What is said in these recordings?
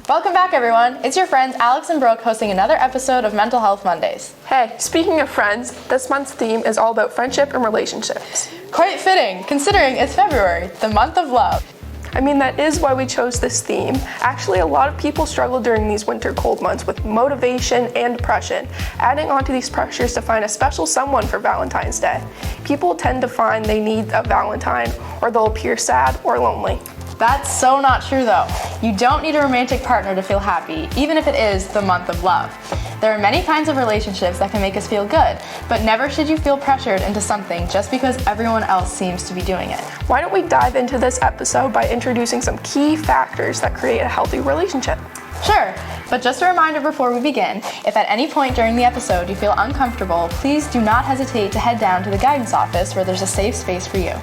Welcome back, everyone. It's your friends Alex and Brooke hosting another episode of Mental Health Mondays. Hey, speaking of friends, this month's theme is all about friendship and relationships. Quite fitting, considering it's February, the month of love. I mean, that is why we chose this theme. Actually, a lot of people struggle during these winter cold months with motivation and depression, adding onto these pressures to find a special someone for Valentine's Day. People tend to find they need a Valentine, or they'll appear sad or lonely. That's so not true, though. You don't need a romantic partner to feel happy, even if it is the month of love. There are many kinds of relationships that can make us feel good, but never should you feel pressured into something just because everyone else seems to be doing it. Why don't we dive into this episode by introducing some key factors that create a healthy relationship? Sure, but just a reminder before we begin, if at any point during the episode you feel uncomfortable, please do not hesitate to head down to the guidance office where there's a safe space for you.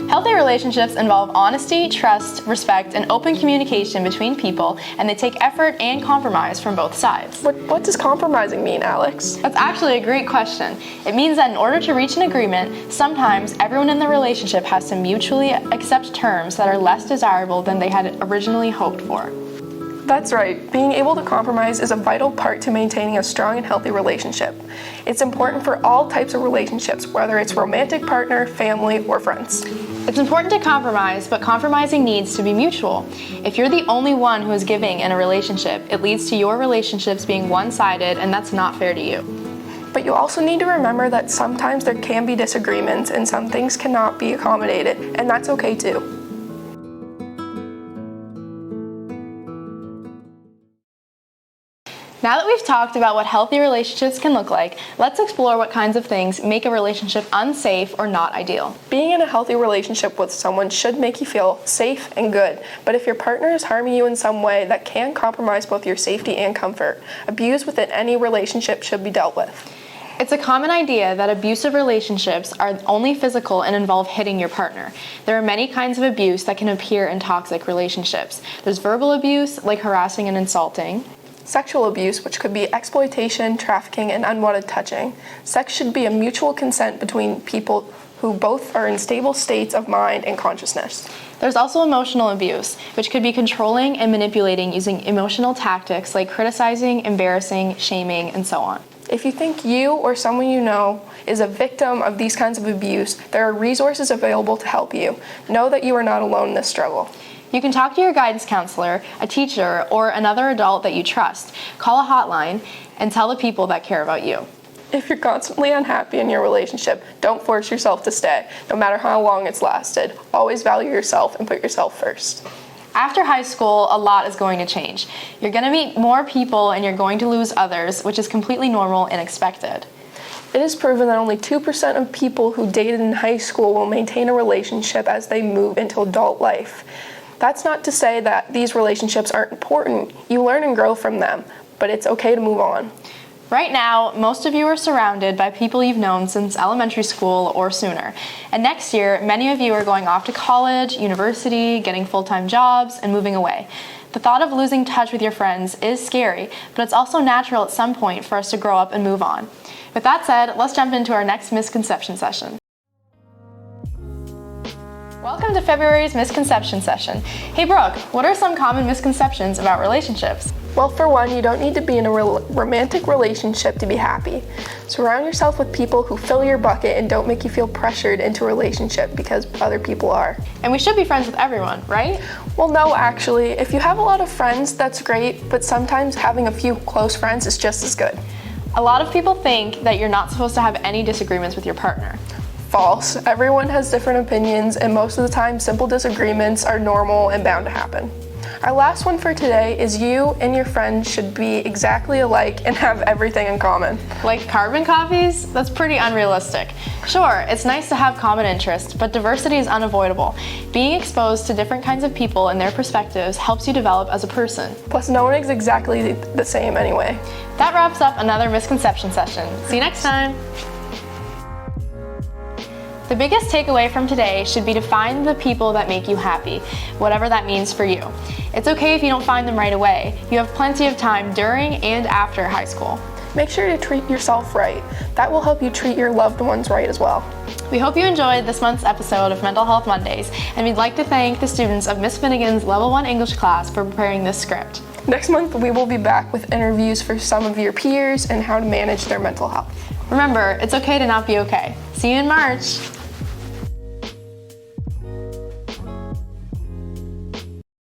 Healthy relationships involve honesty, trust, respect, and open communication between people, and they take effort and compromise from both sides. What does compromising mean, Alex? That's actually a great question. It means that in order to reach an agreement, sometimes everyone in the relationship has to mutually accept terms that are less desirable than they had originally hoped for. That's right. Being able to compromise is a vital part to maintaining a strong and healthy relationship. It's important for all types of relationships, whether it's romantic partner, family, or friends. It's important to compromise, but compromising needs to be mutual. If you're the only one who is giving in a relationship, it leads to your relationships being one-sided, and that's not fair to you. But you also need to remember that sometimes there can be disagreements and some things cannot be accommodated, and that's okay too. Now that we've talked about what healthy relationships can look like, let's explore what kinds of things make a relationship unsafe or not ideal. Being in a healthy relationship with someone should make you feel safe and good, but if your partner is harming you in some way that can compromise both your safety and comfort, abuse within any relationship should be dealt with. It's a common idea that abusive relationships are only physical and involve hitting your partner. There are many kinds of abuse that can appear in toxic relationships. There's verbal abuse, like harassing and insulting. Sexual abuse, which could be exploitation, trafficking, and unwanted touching. Sex should be a mutual consent between people who both are in stable states of mind and consciousness. There's also emotional abuse, which could be controlling and manipulating using emotional tactics like criticizing, embarrassing, shaming, and so on. If you think you or someone you know is a victim of these kinds of abuse, there are resources available to help you. Know that you are not alone in this struggle. You can talk to your guidance counselor, a teacher, or another adult that you trust. Call a hotline and tell the people that care about you. If you're constantly unhappy in your relationship, don't force yourself to stay, no matter how long it's lasted. Always value yourself and put yourself first. After high school, a lot is going to change. You're going to meet more people and you're going to lose others, which is completely normal and expected. It is proven that only 2% of people who dated in high school will maintain a relationship as they move into adult life. That's not to say that these relationships aren't important. You learn and grow from them, but it's okay to move on. Right now, most of you are surrounded by people you've known since elementary school or sooner. And next year, many of you are going off to college, university, getting full-time jobs, and moving away. The thought of losing touch with your friends is scary, but it's also natural at some point for us to grow up and move on. With that said, let's jump into our next misconception session. Welcome to February's misconception session. Hey Brooke, what are some common misconceptions about relationships? Well, for one, you don't need to be in a romantic relationship to be happy. Surround yourself with people who fill your bucket and don't make you feel pressured into a relationship because other people are. And we should be friends with everyone, right? Well, no, actually. If you have a lot of friends, that's great, but sometimes having a few close friends is just as good. A lot of people think that you're not supposed to have any disagreements with your partner. False. Everyone has different opinions, and most of the time, simple disagreements are normal and bound to happen. Our last one for today is you and your friends should be exactly alike and have everything in common. Like carbon copies? That's pretty unrealistic. Sure, it's nice to have common interests, but diversity is unavoidable. Being exposed to different kinds of people and their perspectives helps you develop as a person. Plus, no one is exactly the same anyway. That wraps up another misconception session. See you next time. The biggest takeaway from today should be to find the people that make you happy, whatever that means for you. It's okay if you don't find them right away. You have plenty of time during and after high school. Make sure to treat yourself right. That will help you treat your loved ones right as well. We hope you enjoyed this month's episode of Mental Health Mondays, and we'd like to thank the students of Miss Finnegan's Level 1 English class for preparing this script. Next month, we will be back with interviews for some of your peers and how to manage their mental health. Remember, it's okay to not be okay. See you in March!